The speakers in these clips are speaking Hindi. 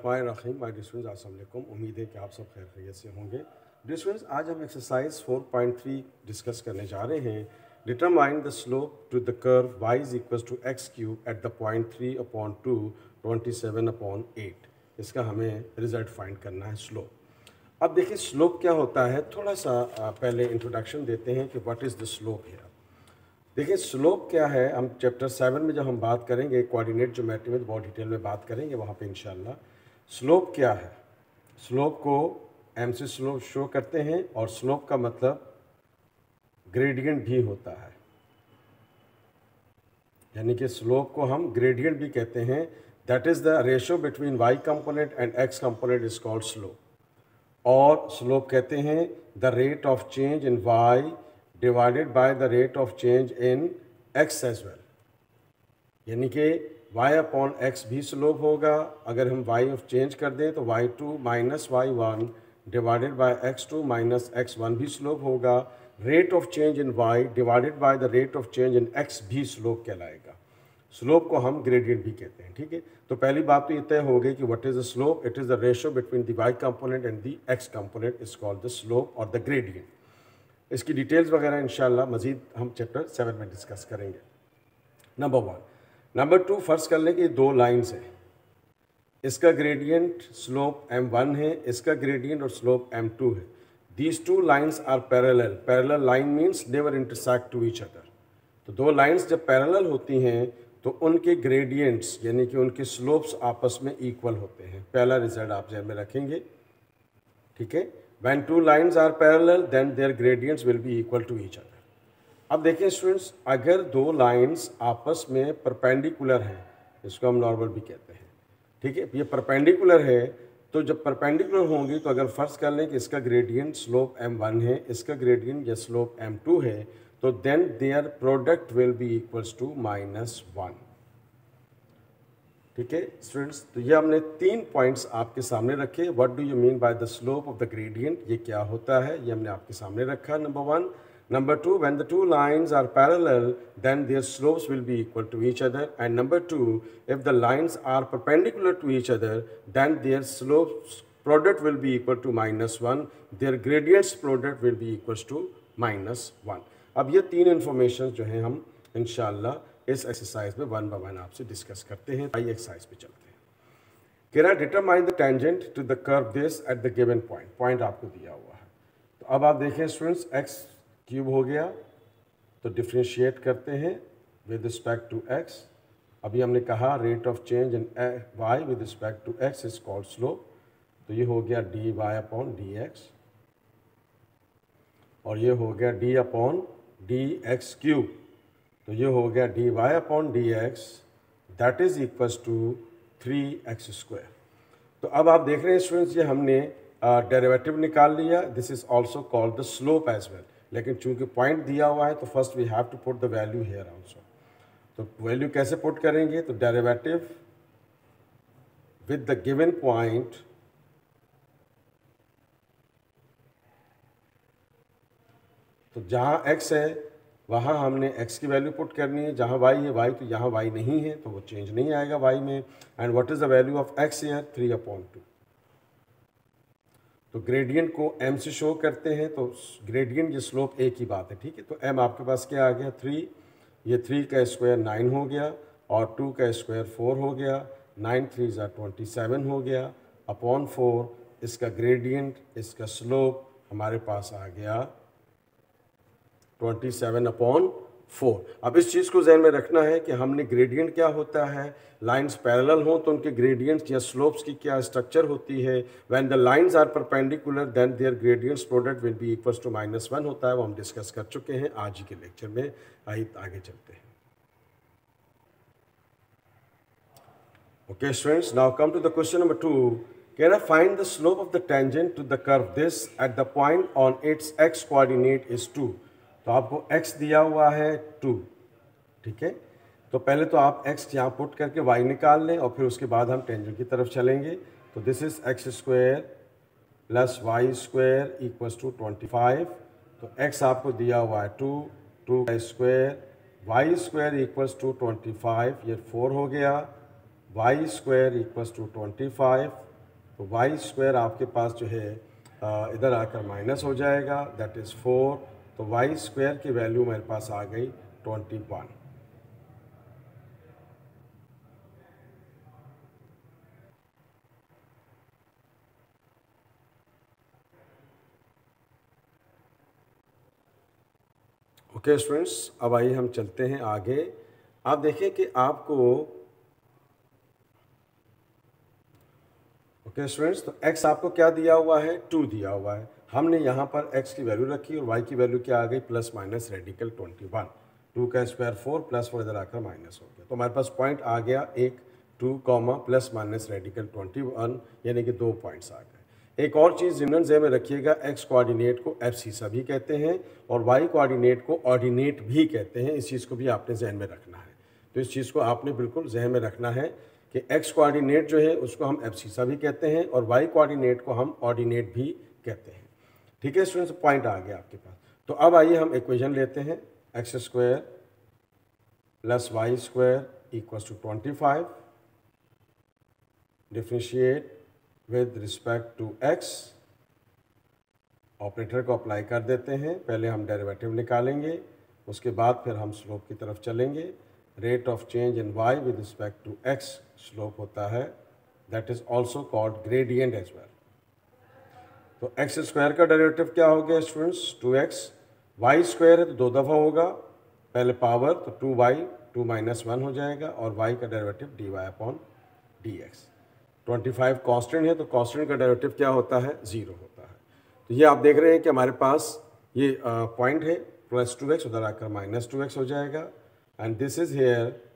बिस्मिल्लाहिर्रहमानिर्रहीम। माय डियर स्टूडेंट्स, अस्सलाम वालेकुम। उम्मीद है कि आप सब खैर खैरियत से होंगे। डियर स्टूडेंट्स, आज हम एक्सरसाइज 4.3 डिस्कस करने जा रहे हैं। Determine the slope to the curve y is equal to x cube at the point 3/2 27/8। इसका हमें रिजल्ट फाइंड करना है, स्लोप। अब देखिए स्लोप क्या होता है, थोड़ा सा पहले इंट्रोडक्शन देते हैं कि व्हाट इज़ द स्लोप है। देखिए स्लोप क्या है, हम चैप्टर 7 में जब हम बात करेंगे कोऑर्डिनेट ज्योमेट्री में बहुत डिटेल में बात करेंगे वहाँ पे इंशाल्लाह। स्लोप क्या है, स्लोप को एम से स्लोप शो करते हैं और स्लोप का मतलब ग्रेडियंट भी होता है, यानी कि स्लोप को हम ग्रेडियंट भी कहते हैं। That is the ratio between y component and x component is called slope. और स्लोप कहते हैं the rate of change in y divided by the rate of change in x as well, यानी कि y अपॉन एक्स भी स्लोप होगा। अगर हम y ऑफ चेंज कर दें तो y2 minus y1 divided by x2 minus x1 भी स्लोप होगा। Rate of change in y divided by the rate of change in x भी स्लोप कहलाएगा। स्लोप को हम ग्रेडियंट भी कहते हैं, ठीक है। तो पहली बात तो ये तय हो गई कि what is the slope. It is the ratio between the y component and the x component is called the slope और द ग्रेडियंट। इसकी डिटेल्स वगैरह इंशाल्लाह मजीद हम चैप्टर 7 में डिस्कस करेंगे। नंबर 1। नंबर 2, फर्ज कर लें कि दो लाइंस हैं, इसका ग्रेडियंट स्लोप m1 है, इसका ग्रेडियंट और स्लोप m2 है। These two lines are parallel. Parallel line means never intersect to each other. तो दो लाइंस जब पैरेलल होती हैं तो उनके ग्रेडियंट्स यानी कि उनके स्लोप्स आपस में इक्वल होते हैं। पहला रिजल्ट आप ध्यान में रखेंगे, ठीक है। When two lines are parallel, then their gradients will be equal to each other. अब देखिए स्टूडेंट्स, अगर दो लाइंस आपस में परपेंडिकुलर हैं, इसको हम नॉर्मल भी कहते हैं, ठीक है। ये परपेंडिकुलर है, तो जब परपेंडिकुलर होंगी तो अगर फर्ज कर लें कि इसका ग्रेडियंट स्लोप m1 है, इसका ग्रेडियंट या स्लोप m2 है, तो then their product will be equals to -1, ठीक है स्टूडेंट्स। तो ये हमने 3 पॉइंट्स आपके सामने रखे। What do you mean by the slope of the gradient, ये क्या होता है, ये हमने आपके सामने रखा, number 1। Number 2, when the two lines are parallel then their slopes will be equal to each other. And number 2, if the lines are perpendicular to each other then their slopes product will be equal to -1, their gradients product will be equals to -1। अब ये 3 इंफॉर्मेशन जो हैं हम इंशाल्लाह इस एक्सरसाइज में 1 बाय 1 आपसे डिस्कस करते हैं। आइए एक्सरसाइज पे चलते हैं। कह रहा है determine the tangent to the curve this at the given point. Point आपको दिया हुआ है। तो अब आप देखें स्टूडेंट्स, एक्स क्यूब हो गया, तो डिफ्रेंशिएट करते हैं विद रिस्पेक्ट टू एक्स। अभी हमने कहा rate of change in y with respect to x is called slope. तो ये हो गया dy अपॉन dx और ये हो गया d अपॉन dx क्यूब। तो ये हो गया dy upon dx that is equals to 3x²। तो अब आप देख रहे हैं स्टूडेंट्स, ये हमने डेरिवेटिव निकाल लिया। This is also called the slope as well, लेकिन चूंकि पॉइंट दिया हुआ है तो first we have to put the value here also. तो वैल्यू कैसे पुट करेंगे, तो derivative with the given point तो जहाँ x है वहाँ हमने x की वैल्यू पुट करनी है, जहाँ y है y, तो यहाँ y नहीं है तो वो चेंज नहीं आएगा y में। And what is the value of x here, 3/2। तो ग्रेडियंट को m से शो करते हैं, तो ग्रेडियंट ये स्लोप एक ही बात है, ठीक है। तो m आपके पास क्या आ गया, 3। ये 3 का स्क्वायर 9 हो गया और 2 का स्क्वायर 4 हो गया। 9 3 = 27 हो गया अपॉन 4। इसका ग्रेडियंट, इसका स्लोप हमारे पास आ गया 27/4। अब इस चीज़ को जहन में रखना है कि हमने ग्रेडियंट क्या होता है, लाइंस पैरेलल हों तो उनके ग्रेडियंट्स या स्लोप्स की क्या स्ट्रक्चर होती है। When the lines are perpendicular then their gradients product will be equals to -1 होता है। वो हम डिस्कस कर चुके हैं आज ही के लेक्चर में। आगे चलते हैं। Okay students, now come to the question number 2। कह रहा find the slope of the tangent to the curve this at the point on its x coordinate is 2। तो आपको x दिया हुआ है 2, ठीक है। तो पहले तो आप x यहाँ पुट करके y निकाल लें और फिर उसके बाद हम टेंजेंट की तरफ चलेंगे। तो this is x² plus y² equals to 25। तो x आपको दिया हुआ है 2, 2 का स्क्वायर, y² इक्वल्स टू 25, ये 4 हो गया। y² इक्वल्स टू 25 तो वाई स्क्वायर आपके पास जो है इधर आकर माइनस हो जाएगा, दैट इज़ 4। तो वाई स्क्वायर की वैल्यू मेरे पास आ गई 21। ओके स्टूडेंट्स, अब आइए हम चलते हैं आगे। आप देखें कि आपको ओके स्टूडेंट्स, तो x आपको क्या दिया हुआ है, 2 दिया हुआ है। हमने यहाँ पर x की वैल्यू रखी और y की वैल्यू क्या आ गई, प्लस माइनस रेडिकल 21। 2 का स्क्वायर 4 प्लस 4 इधर आकर माइनस हो गया। तो हमारे पास पॉइंट आ गया एक 2 कॉमा प्लस माइनस रेडिकल 21, यानी कि 2 पॉइंट्स आ गए। एक और चीज़ ज़िमन ज़हन में रखिएगा, x कोऑर्डिनेट को एब्सिसा भी कहते हैं और y कोऑर्डिनेट को ऑर्डिनेट भी कहते हैं। इस चीज़ को भी आपने जहन में रखना है। तो इस चीज़ को आपने बिल्कुल जहन में रखना है कि x कोऑर्डिनेट जो है उसको हम एब्सिसा भी कहते हैं और y कोऑर्डिनेट को हम ऑर्डिनेट भी कहते हैं। ठीक है स्टूडेंट्स, पॉइंट आ गया आपके पास। तो अब आइए हम इक्वेशन लेते हैं, x square plus y square equals to 25, differentiate with respect to x। Operator को अप्लाई कर देते हैं। पहले हम डेरिवेटिव निकालेंगे, उसके बाद फिर हम स्लोप की तरफ चलेंगे। Rate of change in y with respect to x slope होता है, that is also called gradient as well. तो एक्स स्क्वायर का डेरिवेटिव क्या हो गया स्टूडेंट्स, 2x। वाई स्क्वायर है तो 2 दफ़ा होगा, पहले पावर तो 2y, 2 माइनस 1 हो जाएगा और y का डेरिवेटिव dy/dx। 25 कांस्टेंट है तो कांस्टेंट का डेरिवेटिव क्या होता है, 0 होता है। तो ये आप देख रहे हैं कि हमारे पास ये पॉइंट है, प्लस 2x उधर आकर माइनस 2x हो जाएगा and this is here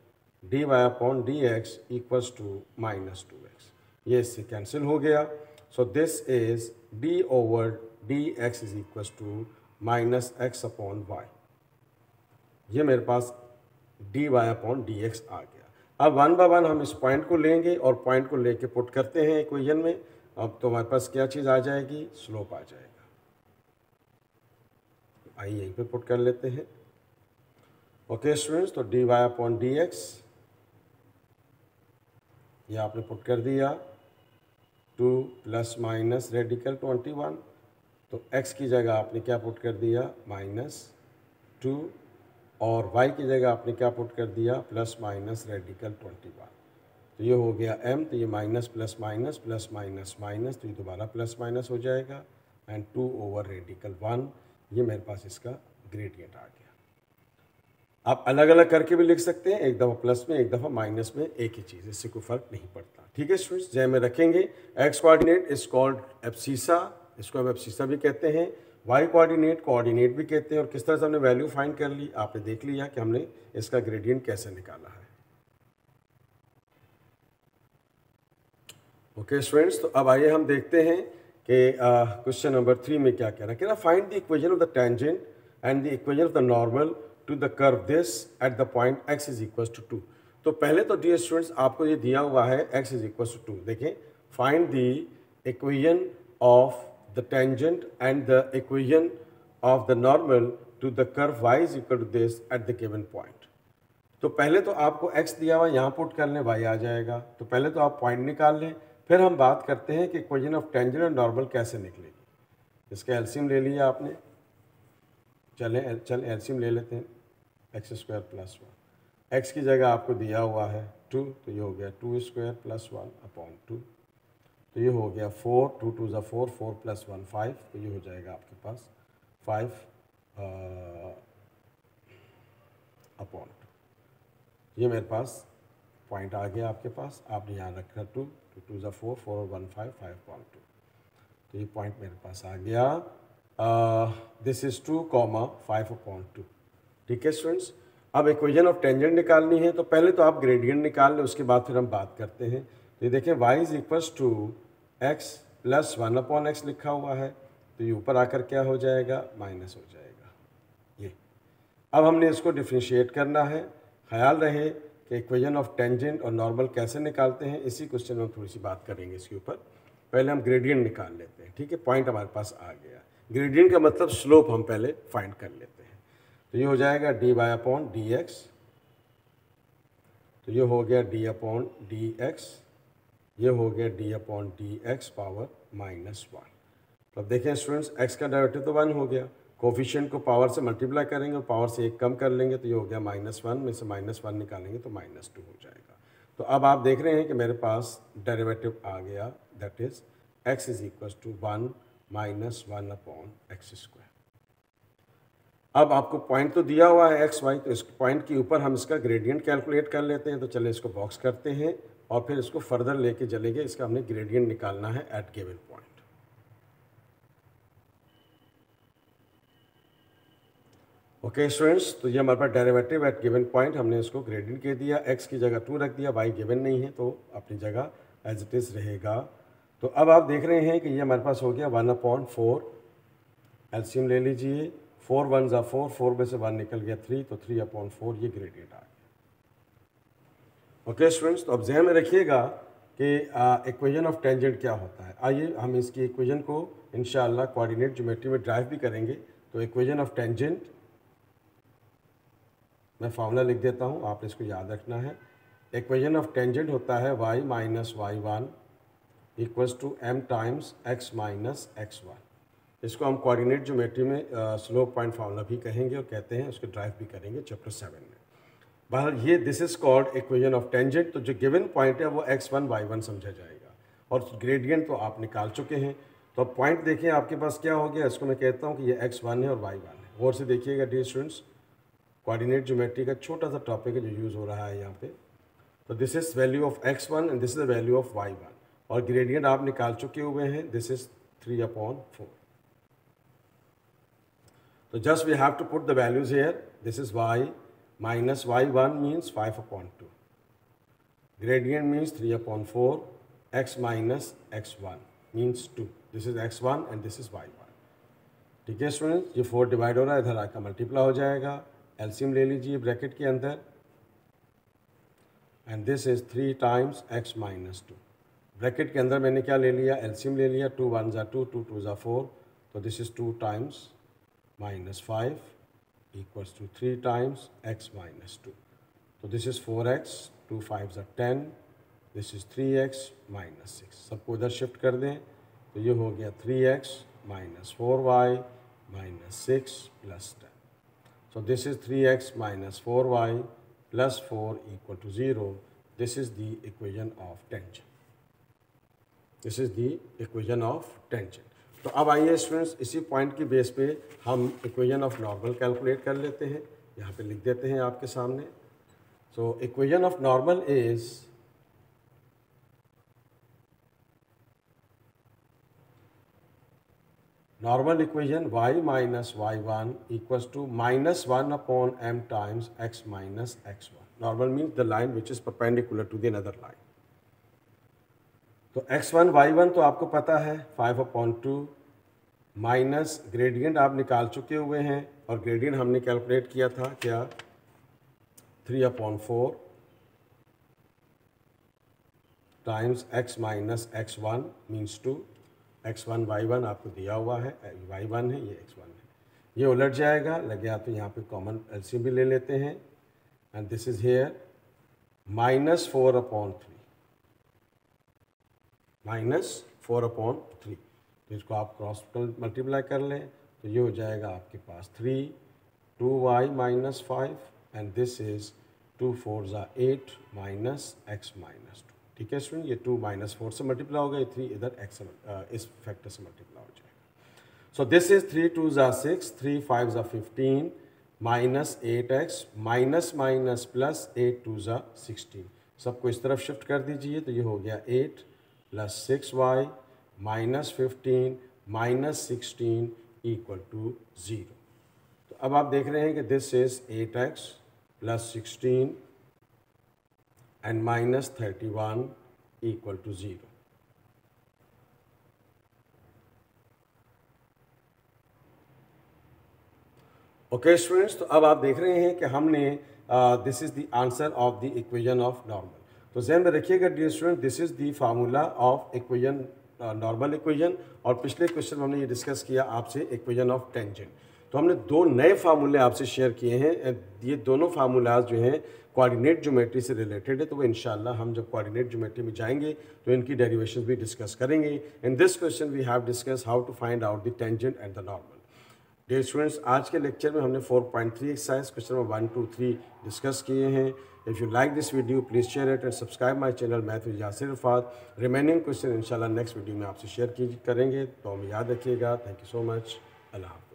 dy/dx equals to minus 2x। ये इससे कैंसिल हो गया। So this is d/dx is equals to minus x/y। ये मेरे पास dy/dx आ गया। अब 1 बाय 1 हम इस पॉइंट को लेंगे और पॉइंट को लेके पुट करते हैं इक्वेशन में। अब तो हमारे पास क्या चीज़ आ जाएगी, स्लोप आ जाएगा। आइए यहीं पे पुट कर लेते हैं। ओके स्टूडेंट्स, तो dy/dx ये आपने पुट कर दिया, 2 प्लस माइनस रेडिकल 21। तो x की जगह आपने क्या पुट कर दिया, -2 और y की जगह आपने क्या पुट कर दिया, प्लस माइनस रेडिकल 21। तो ये हो गया m, तो ये minus plus minus plus minus minus, तो ये दोबारा प्लस माइनस हो जाएगा एंड 2 ओवर रेडिकल 1। ये मेरे पास इसका ग्रेडियंट आ गया। आप अलग अलग करके भी लिख सकते हैं, एक दफ़ा प्लस में एक दफ़ा माइनस में, एक ही चीज़, इससे कोई फ़र्क नहीं पड़ता। ठीक है स्टूडेंट्स, जय में रखेंगे। X coordinate is called abscissa, इसको हम एब्सिसा भी कहते हैं। वाई कोऑर्डिनेट कोऑर्डिनेट भी कहते हैं। और किस तरह से हमने वैल्यू फाइंड कर ली, आपने देख लिया कि हमने इसका ग्रेडियंट कैसे निकाला है। ओके स्टूडेंट्स, तो अब आइए हम देखते हैं कि क्वेश्चन नंबर 3 में क्या कह रहा है। Find the equation of the tangent and the equation of the normal to the curve this at the point x is equal to 2। तो पहले तो डियर स्टूडेंट्स आपको ये दिया हुआ है x इज इक्वल टू 2। देखें, find the equation of the tangent and the equation of the normal to the curve y is equal to this at the given point. तो पहले तो आपको x दिया हुआ यहाँ पुट कर लें, y आ जाएगा। तो पहले तो आप पॉइंट निकाल लें, फिर हम बात करते हैं कि इक्वेशन ऑफ टेंजेंट और नॉर्मल कैसे निकलेगी। इसका एलसीएम ले लिया आपने, चल एलसीएम ले लेते हैं। एक्स स्क्वायर प्लस 1, एक्स की जगह आपको दिया हुआ है 2, तो ये हो गया 2 स्क्वायर प्लस 1/2। तो ये हो गया 4, 2 2 ज़ा 4, 4 प्लस 1 5। तो ये हो जाएगा आपके पास 5/2। ये मेरे पास पॉइंट आ गया आपके पास। आपने यहाँ रखा 2 2 ज़ा 4, 4 और 1 5, 5/2। तो ये पॉइंट मेरे पास आ गया। This is 2, 5/2। ठीक है स्टूडेंट्स, अब इक्वेशन ऑफ टेंजेंट निकालनी है। तो पहले तो आप ग्रेडियंट निकाल लें, उसके बाद फिर हम बात करते हैं। तो ये देखें, y is equals to x plus 1/x लिखा हुआ है। तो ये ऊपर आकर क्या हो जाएगा, माइनस हो जाएगा। ये अब हमने इसको डिफ्रेंशिएट करना है। ख्याल रहे कि इक्वेशन ऑफ टेंजेंट और नॉर्मल कैसे निकालते हैं, इसी क्वेश्चन में थोड़ी सी बात करेंगे इसके ऊपर। पहले हम ग्रेडियंट निकाल लेते हैं। ठीक है, पॉइंट हमारे पास आ गया। ग्रेडियंट का मतलब स्लोप हम पहले फाइंड कर लेते हैं। तो ये हो जाएगा dy/dx। तो ये हो गया d/dx ये हो गया d/dx पावर -1। तो अब देखें स्टूडेंट्स, x का डेरिवेटिव तो 1 हो गया, कोफिशिएंट को पावर से मल्टीप्लाई करेंगे और पावर से 1 कम कर लेंगे तो ये हो गया -1 में से -1 निकालेंगे तो -2 हो जाएगा। तो अब आप देख रहे हैं कि मेरे पास डेरिवेटिव आ गया, that is x is equal to 1 -1/x²। अब आपको पॉइंट तो दिया हुआ है x y, तो इस पॉइंट के ऊपर हम इसका ग्रेडियंट कैलकुलेट कर लेते हैं। तो चलिए इसको बॉक्स करते हैं और फिर इसको फर्दर लेके चलेंगे। इसका हमने ग्रेडियंट निकालना है at given point. Okay students, तो ये हमारे पास डेरिवेटिव एट गिवन पॉइंट, हमने इसको ग्रेडियंट कह दिया, x की जगह 2 रख दिया, y गिवन नहीं है तो अपनी जगह एज इट इज़ रहेगा। तो अब आप देख रहे हैं कि ये हमारे पास हो गया 1/4, एलसीएम ले लीजिए, 4 1 ज़ा 4, 4 में से 1 निकल गया 3, तो 3/4 ये ग्रेडियंट आ गया। ओके स्टूडेंट्स, तो अब ज़हन में रखिएगा कि इक्वेशन ऑफ टेंजेंट क्या होता है। आइए हम इसकी इक्वेशन को इंशाअल्लाह कोऑर्डिनेट ज्योमेट्री में ड्राइव भी करेंगे। तो इक्वेशन ऑफ टेंजेंट मैं फार्मूला लिख देता हूँ, आप इसको याद रखना है। इक्वेशन ऑफ टेंजेंट होता है y - y1 equals to m times x - x1। इसको हम कोऑर्डिनेट ज्योमेट्री में स्लोप पॉइंट फार्मूला भी कहेंगे और कहते हैं, उसको ड्राइव भी करेंगे चैप्टर 7 में। बहरहाल ये this is called equation of tangent. तो जो गिवन पॉइंट है वो x1 y1 समझा जाएगा और ग्रेडियंट तो आप निकाल चुके हैं। तो अब पॉइंट देखिए आपके पास क्या हो गया, इसको मैं कहता हूँ कि ये x1 है और y1 है। और से देखिएगा डियर स्टूडेंट्स, कोऑर्डिनेट ज्योमेट्री का छोटा सा टॉपिक है जो यूज़ हो रहा है यहाँ पे। तो this is value of x1 and this is the value of y1 और ग्रेडियंट आप निकाल चुके हुए हैं, दिस इज 3/4। तो just we have to put the values here. This is y minus y1 means 5/2. Gradient means 3/4. X minus x1 means 2. This is x1 and this is y1. ठीक है स्टूडेंट्स, ये 4 डिवाइड हो रहा है, इधर आकर मल्टीप्लाई हो जाएगा। एलसीएम ले लीजिए ब्रैकेट के अंदर and this is 3 times x minus 2। Bracket के अंदर मैंने क्या ले लिया, एलसीएम ले लिया, 2 1 ज़ा 2, 2 2 ज़ा 4, तो this is 2 times -5 equals to 3 times x minus 2. So this is 4x, 2 5s are 10, this is 3x minus 6. सबको इधर शिफ्ट कर दें तो ये हो गया 3x minus 4y minus 6 plus 10. So this is 3x minus 4y plus 4 equal to 0. This is the equation of tangent. This is the equation of tangent. तो अब आइए स्टूडेंट्स, इसी पॉइंट की बेस पे हम इक्वेशन ऑफ नॉर्मल कैलकुलेट कर लेते हैं। यहाँ पे लिख देते हैं आपके सामने। So equation of normal is normal equation y minus y1 equals to -1/m times x minus x1. Normal means the line which is perpendicular to the another line. तो x1 y1 तो आपको पता है 5/2 माइनस ग्रेडियंट आप निकाल चुके हुए हैं और ग्रेडियंट हमने कैलकुलेट किया था क्या 3/4 times x minus x1 means 2। x1 y1 आपको दिया हुआ है, y1 है, ये x1 है। ये उलट जाएगा, लग गया तो यहाँ पे कॉमन एलसीएम भी ले लेते हैं एंड दिस इज हेयर -4/3 -4/3। तो इसको आप क्रॉस मल्टीप्लाई कर लें तो ये हो जाएगा आपके पास 3 2y minus 5 and this is 2 4 ज़ा 8 माइनस x minus 2। ठीक है स्टूडेंट, ये 2 -4 से मल्टीप्लाई होगा, ये 3 इधर x इस फैक्टर से मल्टीप्लाई हो जाएगा। सो दिस इज 3 2 ज़ा 6, 3 5 ज़ा 15 minus 8x minus minus plus 8 2 ज़ा 16। सबको इस तरफ शिफ्ट कर दीजिए तो ये हो गया 8 plus 6y minus 15 minus 16 equal to 0। तो अब आप देख रहे हैं कि this is 8x plus 16 and minus 31 equal to 0। Okay students, तो अब आप देख रहे हैं कि हमने this is the answer of the equation of normal. तो ध्यान में रखिएगा dear student, this is the formula of equation normal equation. और पिछले क्वेश्चन में हमने ये डिस्कस किया आपसे इक्वेशन ऑफ टेंजेंट। तो हमने दो नए फार्मूले आपसे शेयर किए हैं। ये दोनों फार्मूलाज जो हैं कोऑर्डिनेट ज्योमेट्री से रिलेटेड है, तो वो इंशाल्लाह हम जब कोऑर्डिनेट ज्योमेट्री में जाएंगे तो इनकी डेरिवेशंस भी डिस्कस करेंगे। In this question we have discuss how to find out the tangent and the normal. Dear students, आज के लेक्चर में हमने 4.3 एक्सरसाइज क्वेश्चन नंबर 1, 2, 3 डिस्कस किए हैं। If you like this video please share it and subscribe my channel math with Yasir Irfat. Remaining question इंशाल्लाह नेक्स्ट वीडियो में आपसे शेयर करेंगे, तो हमें याद रखिएगा। Thank you so much. Allah.